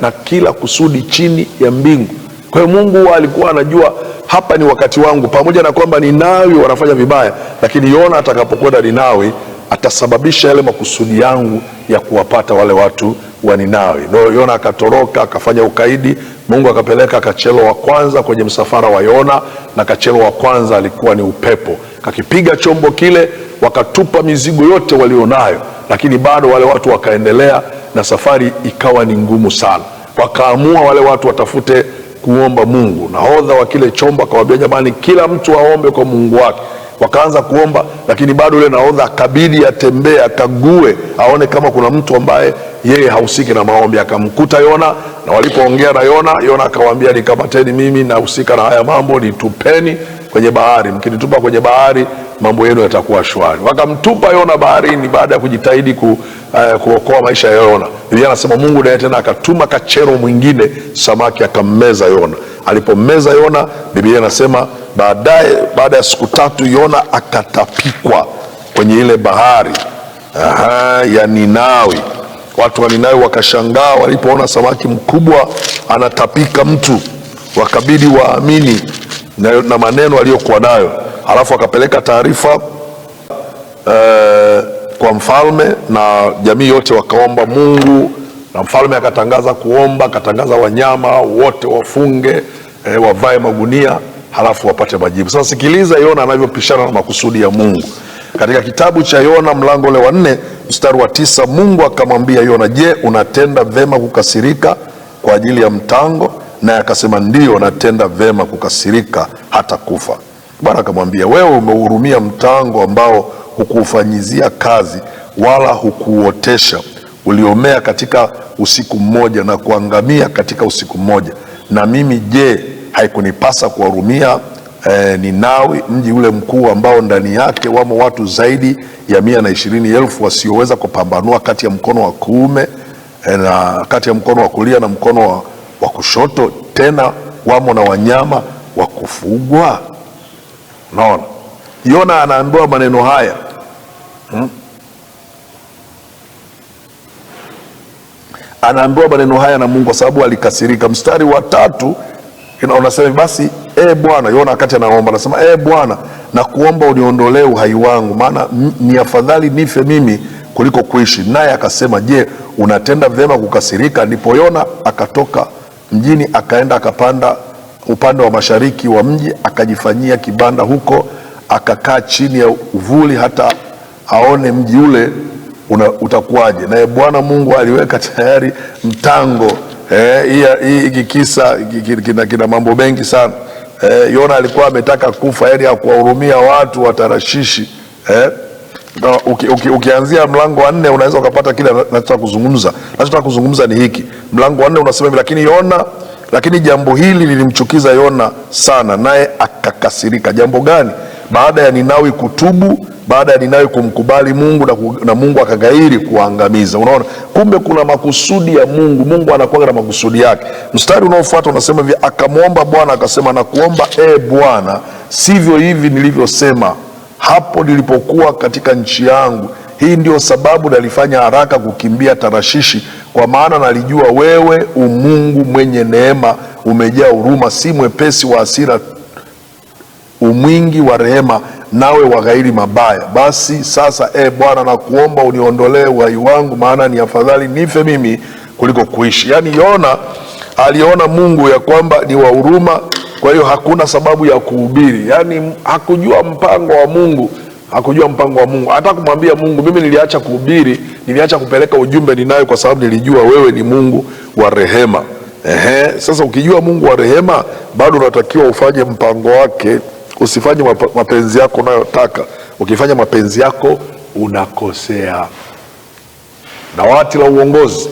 na kila kusudi chini ya mbingu. Kwa hiyo Mungu alikuwa anajua hapa ni wakati wangu, pamoja na kwamba Ninawi wanafanya vibaya, lakini Yona atakapokwenda Ninawi atasababisha yale makusudi yangu ya kuwapata wale watu wa Ninawi. Yona akatoroka, akafanya ukaidi. Mungu akapeleka kachelo wa kwanza kwenye msafara wa Yona, na kachelo wa kwanza alikuwa ni upepo. Kakipiga chombo kile, wakatupa mizigo yote walionayo, lakini bado wale watu wakaendelea na safari ikawa ni ngumu sana. Wakaamua wale watu watafute kuomba Mungu. Nahodha wa kile chombo akawaambia, jamani, kila mtu aombe kwa Mungu wake. Wakaanza kuomba, lakini bado yule nahodha akabidi atembee, akague, aone kama kuna mtu ambaye yeye hahusiki na maombi. Akamkuta Yona, na walipoongea na Yona akawaambia, nikamateni, mimi nahusika na haya mambo, nitupeni. kwenye bahari, mkinitupa kwenye bahari mambo yenu yatakuwa shwari. Wakamtupa Yona baharini baada ya kujitahidi kuokoa maisha ya Yona. Biblia anasema Mungu naye tena akatuma kachero mwingine, samaki akammeza Yona. Alipommeza Yona, Biblia inasema baada ya siku 3 Yona akatapikwa kwenye ile bahari ya Ninawi. Watu wa Ninawi wakashangaa walipoona samaki mkubwa anatapika mtu, wakabidi waamini na maneno aliyokuwa nayo. Alafu akapeleka taarifa kwa mfalme, na jamii yote wakaomba Mungu, na mfalme akatangaza kuomba, akatangaza wanyama wote wafunge, wavae magunia, halafu wapate majibu. Sasa sikiliza Yona anavyopishana na makusudi ya Mungu. Katika kitabu cha Yona mlango ule wa 4 mstari wa 9, Mungu akamwambia Yona, je, unatenda vema kukasirika kwa ajili ya mtango? Naye akasema, ndio, natenda vema kukasirika hata kufa. Bwana akamwambia, wewe umehurumia mtango ambao hukuufanyizia kazi wala hukuuotesha, uliomea katika usiku mmoja na kuangamia katika usiku mmoja. Na mimi je, haikunipasa kuwahurumia Ninawi, mji ule mkuu ambao ndani yake wamo watu zaidi ya 120,000 wasioweza kupambanua kati ya mkono wa kuume na kati ya mkono wa kulia na mkono wa kushoto, tena wamo na wanyama wa kufugwa? Naona Yona anaambiwa maneno haya anaambiwa maneno haya na Mungu kwa sababu alikasirika. Mstari wa 3 unasema basi Bwana, Yona wakati anaomba anasema, Bwana, na kuomba uniondolee uhai wangu, maana ni afadhali nife mimi kuliko kuishi. Naye akasema, je, unatenda vyema kukasirika? Ndipo Yona akatoka mjini akaenda akapanda upande wa mashariki wa mji, akajifanyia kibanda huko, akakaa chini ya uvuli hata aone mji ule utakuwaje. Naye Bwana Mungu aliweka tayari mtango. Hii kisa kina mambo mengi sana. Yona alikuwa ametaka kufa, yaani hakuwahurumia watu wa Tarashishi. Ukianzia mlango wa 4 unaweza ukapata kile nachotaka kuzungumza ni hiki. Mlango wa 4 unasema hivi, lakini jambo hili lilimchukiza Yona sana, naye akakasirika. Jambo gani? Baada ya Ninawi kutubu, baada ya Ninawi kumkubali Mungu na Mungu akagairi kuangamiza. Unaona, kumbe kuna makusudi ya Mungu. Mungu anakuwa na makusudi yake. Mstari unaofuata unasema hivi, akamwomba Bwana akasema, na kuomba Bwana, sivyo hivi nilivyosema hapo nilipokuwa katika nchi yangu. Hii ndio sababu nalifanya haraka kukimbia Tarashishi, kwa maana nalijua wewe umungu mwenye neema, umejaa huruma, si mwepesi wa hasira, umwingi wa rehema, nawe waghairi mabaya. Basi sasa Bwana, na kuomba uniondolee uhai wangu, maana ni afadhali nife mimi kuliko kuishi. Yaani Yona aliona Mungu ya kwamba ni wa huruma, kwa hiyo hakuna sababu ya kuhubiri. Yaani hakujua mpango wa Mungu, hata kumwambia Mungu, mimi niliacha kuhubiri, niliacha kupeleka ujumbe Ninawi kwa sababu nilijua wewe ni Mungu wa rehema. Sasa ukijua Mungu wa rehema, bado unatakiwa ufanye mpango wake. Usifanye mapenzi yako unayotaka. Ukifanya mapenzi yako unakosea. Dawati la uongozi,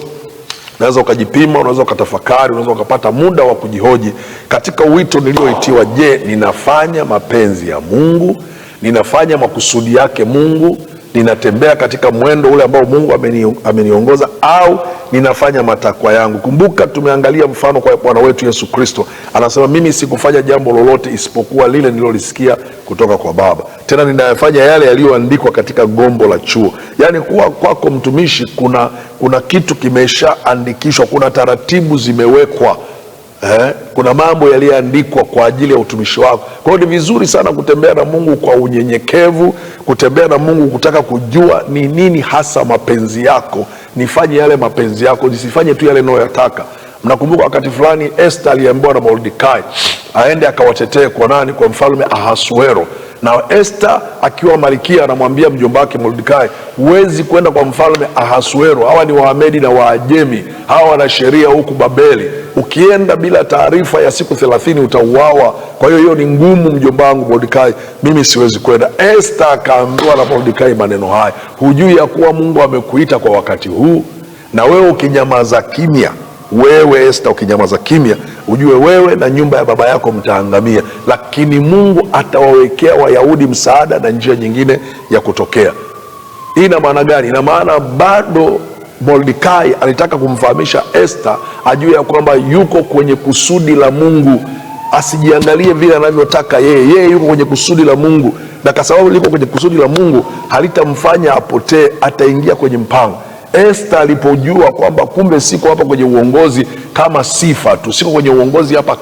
unaweza ukajipima, unaweza ukatafakari, unaweza ukapata muda wa kujihoji katika wito nilioitiwa. Je, ninafanya mapenzi ya Mungu? Ninafanya makusudi yake Mungu? Ninatembea katika mwendo ule ambao Mungu ameniongoza, au ninafanya matakwa yangu? Kumbuka tumeangalia mfano kwa Bwana wetu Yesu Kristo. Anasema, mimi sikufanya jambo lolote isipokuwa lile nililolisikia kutoka kwa Baba, tena ninayafanya yale yaliyoandikwa katika gombo la chuo. Yaani kuwa kwako mtumishi, kuna kitu kimeshaandikishwa, kuna taratibu zimewekwa. Kuna mambo yaliyoandikwa kwa ajili ya utumishi wako. Kwa hiyo ni vizuri sana kutembea na Mungu kwa unyenyekevu, kutembea na Mungu kutaka kujua ni nini hasa mapenzi yako. Nifanye yale mapenzi yako, nisifanye tu yale ninayoyataka. Mnakumbuka wakati fulani Esther aliambiwa na Mordekai aende akawatetee kwa nani? Kwa mfalme Ahasuero. Na Esther akiwa malkia anamwambia mjomba wake Mordekai, huwezi kwenda kwa mfalme Ahasuero, hawa ni Waamedi na Waajemi, hawa wana sheria huku Babeli. Ukienda bila taarifa ya siku 30 utauawa. Kwa hiyo ni ngumu, mjomba wangu Mordekai, mimi siwezi kwenda. Esther akaambiwa na Mordekai maneno haya, hujui ya kuwa Mungu amekuita kwa wakati huu? Na wewe ukinyamaza kimya, wewe Esther ukinyamaza kimya, ujue wewe na nyumba ya baba yako mtaangamia, lakini Mungu atawawekea Wayahudi msaada na njia nyingine ya kutokea. Hii ina maana gani? Ina maana bado Mordekai alitaka kumfahamisha Esther ajue ya kwamba yuko kwenye kusudi la Mungu, asijiangalie vile anavyotaka yeye yuko kwenye kusudi la Mungu, na kwa sababu liko kwenye kusudi la Mungu halitamfanya apotee, ataingia kwenye mpango. Esther alipojua kwamba kumbe siko hapa kwenye uongozi kama sifa tu, siko kwenye uongozi hapa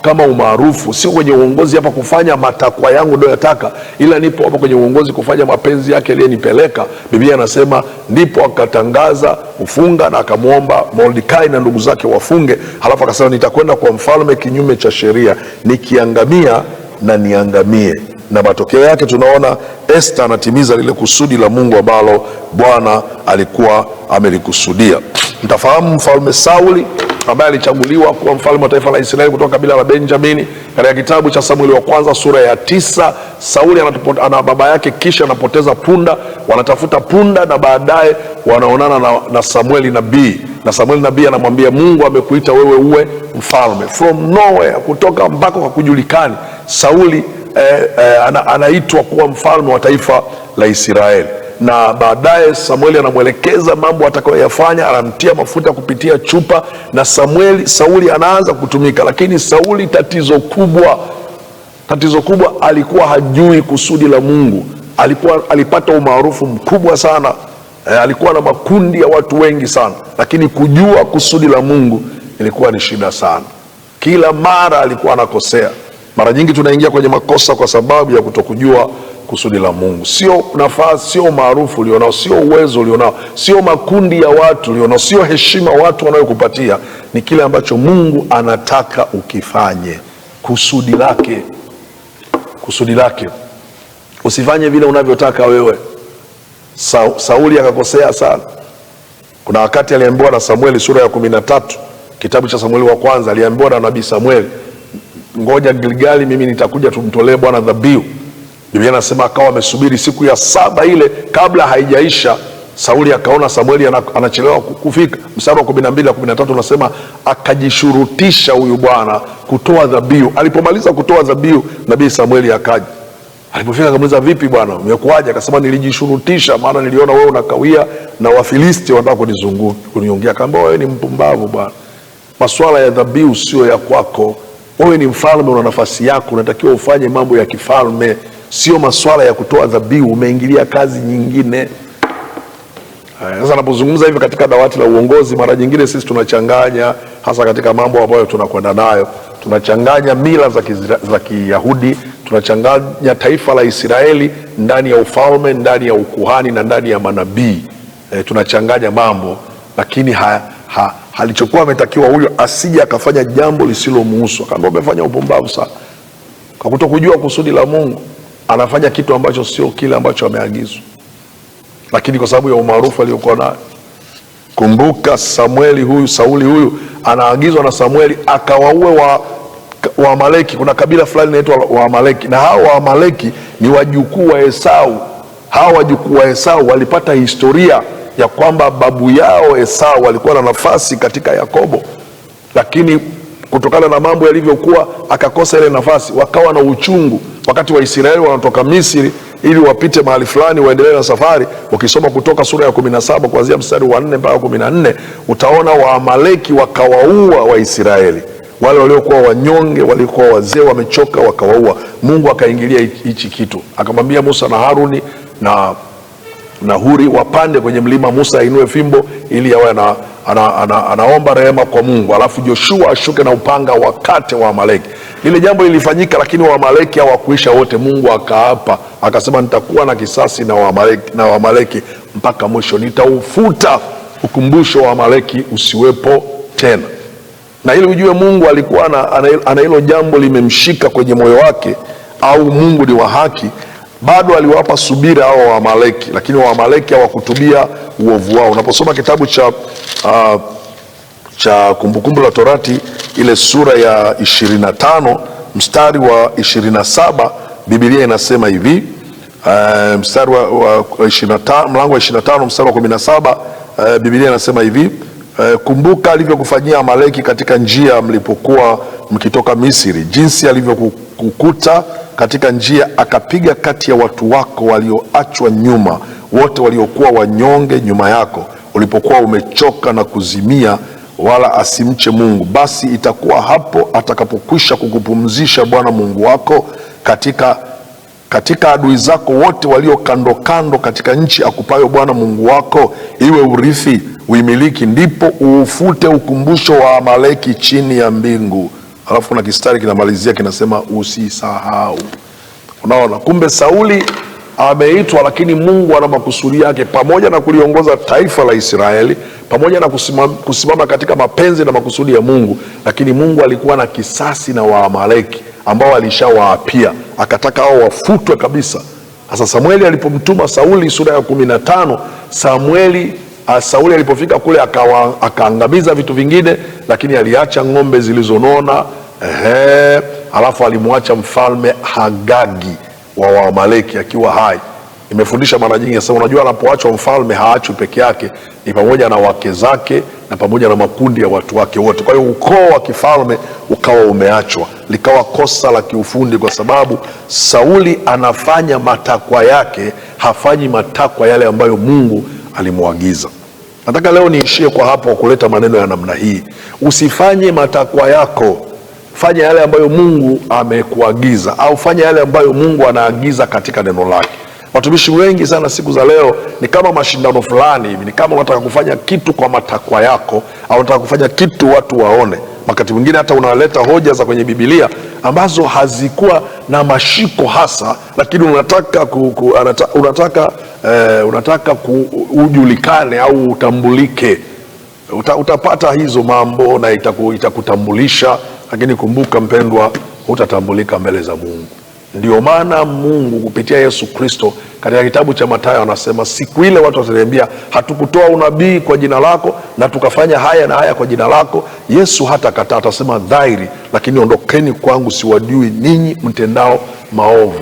kama umaarufu, siko kwenye uongozi hapa kufanya matakwa yangu ndio yataka, ila nipo hapa kwenye uongozi kufanya mapenzi yake aliyenipeleka. Biblia anasema ndipo akatangaza kufunga na akamwomba Mordekai na ndugu zake wafunge, halafu akasema nitakwenda kwa mfalme kinyume cha sheria, nikiangamia na niangamie. Na matokeo yake tunaona Esther anatimiza lile kusudi la Mungu ambalo Bwana alikuwa amelikusudia. Mtafahamu mfalme Sauli ambaye alichaguliwa kuwa mfalme wa taifa la Israeli kutoka kabila la Benjamini. Katika kitabu cha Samueli wa kwanza sura ya 9, Sauli ana baba yake, kisha anapoteza punda, wanatafuta punda na baadaye wanaonana na Samueli nabii, na Samueli nabii anamwambia Mungu amekuita wewe uwe mfalme. From nowhere, kutoka mpaka kwa kujulikani, Sauli anaitwa kuwa mfalme wa taifa la Israeli. Na baadaye Samueli anamwelekeza mambo atakayoyafanya, anamtia mafuta kupitia chupa, na Sauli anaanza kutumika. Lakini Sauli tatizo kubwa alikuwa hajui kusudi la Mungu. Alipata umaarufu mkubwa sana, alikuwa na makundi ya watu wengi sana, lakini kujua kusudi la Mungu ilikuwa ni shida sana. Kila mara alikuwa anakosea. Mara nyingi tunaingia kwenye makosa kwa sababu ya kutokujua kusudi la Mungu. Sio nafasi, sio maarufu ulionao, sio uwezo ulionao, sio makundi ya watu ulionao, sio heshima watu wanayokupatia. Ni kile ambacho Mungu anataka ukifanye, kusudi lake. Usifanye vile unavyotaka wewe. Sauli akakosea sana. Kuna wakati aliambiwa na Samueli, sura ya 13 kitabu cha Samueli wa kwanza, aliambiwa na nabii Samueli, ngoja Gilgali, mimi nitakuja tumtolee Bwana dhabihu. Biblia inasema akawa amesubiri siku ya 7 ile kabla haijaisha, Sauli akaona Samueli anachelewa kufika. Mstari wa 12 na 13 unasema akajishurutisha huyu bwana kutoa dhabihu. Alipomaliza kutoa dhabihu, nabii Samueli akaja. Alipofika akamuuliza, vipi bwana, umekuaje? Akasema, nilijishurutisha maana niliona wewe unakawia na Wafilisti wanataka kuniongea. Akamwambia, wewe ni mpumbavu bwana, masuala ya dhabihu sio ya kwako. Wewe ni mfalme, una nafasi yako, unatakiwa ufanye mambo ya kifalme, sio masuala ya kutoa dhabihu. Umeingilia kazi nyingine. Sasa napozungumza hivi katika dawati la uongozi, mara nyingine sisi tunachanganya, hasa katika mambo ambayo tunakwenda nayo, tunachanganya mila za Kiyahudi, tunachanganya taifa la Israeli ndani ya ufalme, ndani ya ukuhani na ndani ya manabii. Tunachanganya mambo, lakini halichokuwa ametakiwa huyo asije akafanya jambo lisilomuhusu. Akaambia, umefanya upumbavu sana kwa kutokujua kusudi la Mungu. Anafanya kitu ambacho sio kile ambacho ameagizwa, lakini kwa sababu ya umaarufu aliyokuwa nayo. Kumbuka Sauli huyu anaagizwa na Samueli akawaue Waamaleki. Kuna kabila fulani inaitwa Waamaleki, na hao Waamaleki ni wajukuu wa Esau. Hao wajukuu wa Esau walipata historia ya kwamba babu yao Esau walikuwa na nafasi katika Yakobo, lakini kutokana na mambo yalivyokuwa akakosa ile nafasi. Wakawa na uchungu wakati Waisraeli wanatoka Misri ili wapite mahali fulani waendelee na safari. Ukisoma Kutoka sura ya 17 kuanzia mstari wa 4 mpaka 14, utaona Waamaleki wakawaua Waisraeli. Wale waliokuwa wanyonge, walikuwa wazee wamechoka, wakawaua. Mungu akaingilia hichi kitu, akamwambia Musa na Haruni na Huri wapande kwenye mlima. Musa ainue fimbo ili awe anaomba rehema kwa Mungu, alafu Joshua ashuke na upanga wakate Waamaleki. Lile jambo lilifanyika, lakini Waamaleki hawakuisha wote. Mungu akaapa akasema, nitakuwa na kisasi na Waamaleki mpaka mwisho, nitaufuta ukumbusho wa Waamaleki usiwepo tena. Na ili ujue Mungu alikuwa ana hilo jambo limemshika kwenye moyo wake, au Mungu ni wa haki, bado aliwapa subira hao Waamaleki, lakini Waamaleki hawakutubia uovu wao. Unaposoma kitabu cha Kumbukumbu la Torati ile sura ya 25 mstari wa 27, Biblia inasema hivi, mstari wa 25, mlango wa 25 mstari wa 17, Biblia inasema hivi, Kumbuka alivyokufanyia Amaleki katika njia mlipokuwa mkitoka Misri, jinsi alivyokukuta katika njia, akapiga kati ya watu wako walioachwa nyuma, wote waliokuwa wanyonge nyuma yako, ulipokuwa umechoka na kuzimia, wala asimche Mungu. Basi itakuwa hapo atakapokwisha kukupumzisha Bwana Mungu wako katika adui zako wote walio kando kando, katika nchi akupayo Bwana Mungu wako iwe urithi uimiliki, ndipo uufute ukumbusho wa Amaleki chini ya mbingu. Alafu kuna kistari kinamalizia kinasema usisahau. Unaona, kumbe Sauli ameitwa, lakini Mungu ana makusudi yake, pamoja na kuliongoza taifa la Israeli, pamoja na kusimama katika mapenzi na makusudi ya Mungu, lakini Mungu alikuwa na kisasi na Waamaleki ambao alishawaapia, akataka hao wafutwe kabisa. Sasa Samueli alipomtuma Sauli, sura ya 15, Sauli alipofika kule akaangamiza vitu vingine, lakini aliacha ng'ombe zilizonona. Alafu alimwacha mfalme Hagagi wa Waamaleki akiwa hai. Nimefundisha mara nyingi sasa, unajua anapoachwa mfalme haachwi peke yake, ni pamoja na wake zake na pamoja na makundi ya watu wake wote. Kwa hiyo ukoo wa kifalme ukawa umeachwa, likawa kosa la kiufundi, kwa sababu Sauli anafanya matakwa yake, hafanyi matakwa yale ambayo Mungu alimwagiza. Nataka leo niishie kwa hapo, kuleta maneno ya namna hii. Usifanye matakwa yako, fanya yale ambayo Mungu amekuagiza, au fanya yale ambayo Mungu anaagiza katika neno lake. Watumishi wengi sana siku za leo ni kama mashindano fulani hivi, ni kama unataka kufanya kitu kwa matakwa yako, au unataka kufanya kitu watu waone. Wakati mwingine hata unaleta hoja za kwenye Biblia ambazo hazikuwa na mashiko hasa, lakini unataka ujulikane au utambulike. Utapata hizo mambo na itakutambulisha, lakini kumbuka mpendwa, utatambulika mbele za Mungu. Ndio maana Mungu kupitia Yesu Kristo katika kitabu cha Mathayo anasema, siku ile watu wataniambia, hatukutoa unabii kwa jina lako na tukafanya haya na haya kwa jina lako. Yesu hata kataa, atasema dhahiri, lakini ondokeni kwangu, siwajui ninyi mtendao maovu.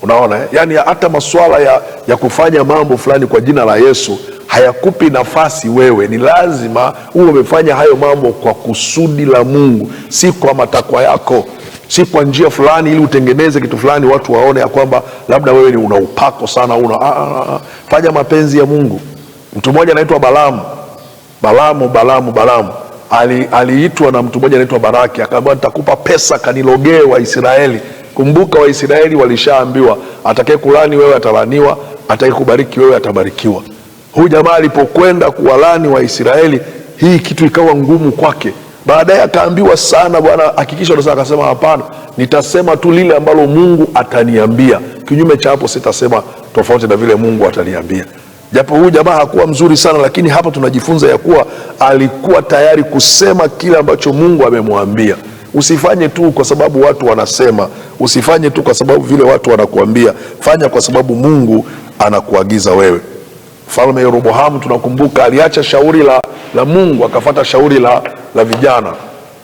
Unaona, yani hata masuala ya kufanya mambo fulani kwa jina la Yesu hayakupi nafasi wewe. Ni lazima uwe umefanya hayo mambo kwa kusudi la Mungu, si kwa matakwa yako, si kwa njia fulani ili utengeneze kitu fulani watu waone ya kwamba labda wewe ni una upako sana. Fanya mapenzi ya Mungu. Mtu mmoja anaitwa Balamu aliitwa na mtu mmoja anaitwa Baraki, akamwambia nitakupa pesa kanilogee Waisraeli. Kumbuka Waisraeli walishaambiwa, atakaye kulani wewe atalaniwa, atakaye kubariki wewe atabarikiwa. Huyu jamaa alipokwenda kuwalani Waisraeli, hii kitu ikawa ngumu kwake. Baadaye akaambiwa sana, Bwana hakikisha unasema. Akasema hapana, nitasema tu lile ambalo Mungu ataniambia, kinyume cha hapo sitasema tofauti na vile Mungu ataniambia. Japo huyu jamaa hakuwa mzuri sana, lakini hapa tunajifunza ya kuwa alikuwa tayari kusema kile ambacho Mungu amemwambia. Usifanye tu kwa sababu watu wanasema, usifanye tu kwa sababu vile watu wanakuambia, fanya kwa sababu Mungu anakuagiza wewe. Mfalme Yeroboamu tunakumbuka aliacha shauri la Mungu, akafuata shauri la vijana.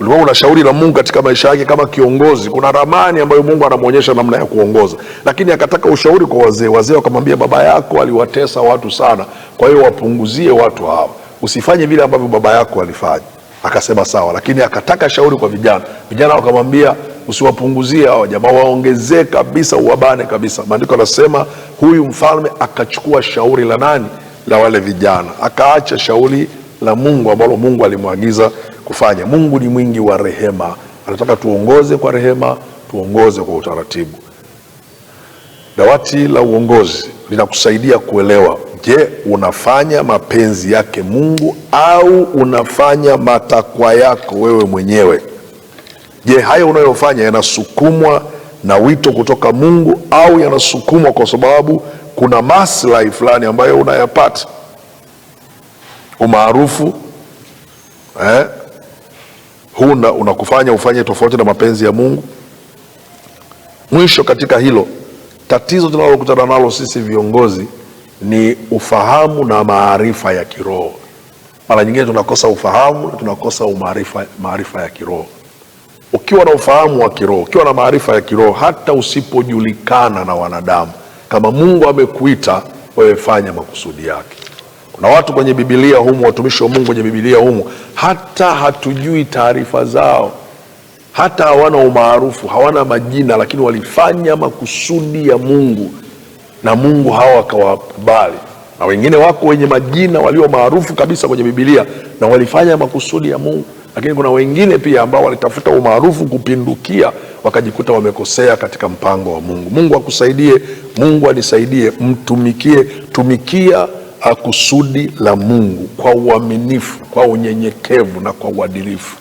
Ulikuwa una shauri la Mungu katika maisha yake kama kiongozi, kuna ramani ambayo Mungu anamuonyesha namna ya kuongoza, lakini akataka ushauri kwa wazee. Wazee wakamwambia, baba yako aliwatesa watu sana, kwa hiyo wapunguzie watu hawa, usifanye vile ambavyo baba yako alifanya. Akasema sawa, lakini akataka shauri kwa vijana. Vijana wakamwambia, usiwapunguzie hao jamaa, waongezee kabisa, uwabane kabisa. Maandiko yanasema huyu mfalme akachukua shauri la nani? La wale vijana, akaacha shauri la Mungu ambalo Mungu alimwagiza kufanya. Mungu ni mwingi wa rehema, anataka tuongoze kwa rehema, tuongoze kwa utaratibu. Dawati la uongozi linakusaidia kuelewa, je, unafanya mapenzi yake Mungu au unafanya matakwa yako wewe mwenyewe? Je, hayo unayofanya yanasukumwa na wito kutoka Mungu au yanasukumwa kwa sababu kuna maslahi fulani ambayo unayapata? Umaarufu huu unakufanya ufanye tofauti na mapenzi ya Mungu. Mwisho katika hilo, tatizo tunalokutana nalo sisi viongozi ni ufahamu na maarifa ya kiroho. Mara nyingine tunakosa ufahamu na tunakosa maarifa ya kiroho. Ukiwa na ufahamu wa kiroho, ukiwa na maarifa ya kiroho, hata usipojulikana na wanadamu, kama Mungu amekuita wewe, fanya makusudi yake. Kuna watu kwenye Biblia humu, watumishi wa Mungu kwenye Biblia humu, hata hatujui taarifa zao, hata hawana umaarufu, hawana majina, lakini walifanya makusudi ya Mungu na Mungu hawa akawakubali. Na wengine wako wenye majina walio maarufu kabisa kwenye Biblia na walifanya makusudi ya Mungu, lakini kuna wengine pia ambao walitafuta umaarufu kupindukia, wakajikuta wamekosea katika mpango wa Mungu. Mungu akusaidie, Mungu anisaidie, tumikia kusudi la Mungu kwa uaminifu, kwa unyenyekevu na kwa uadilifu.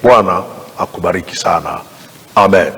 Bwana akubariki sana. Amen.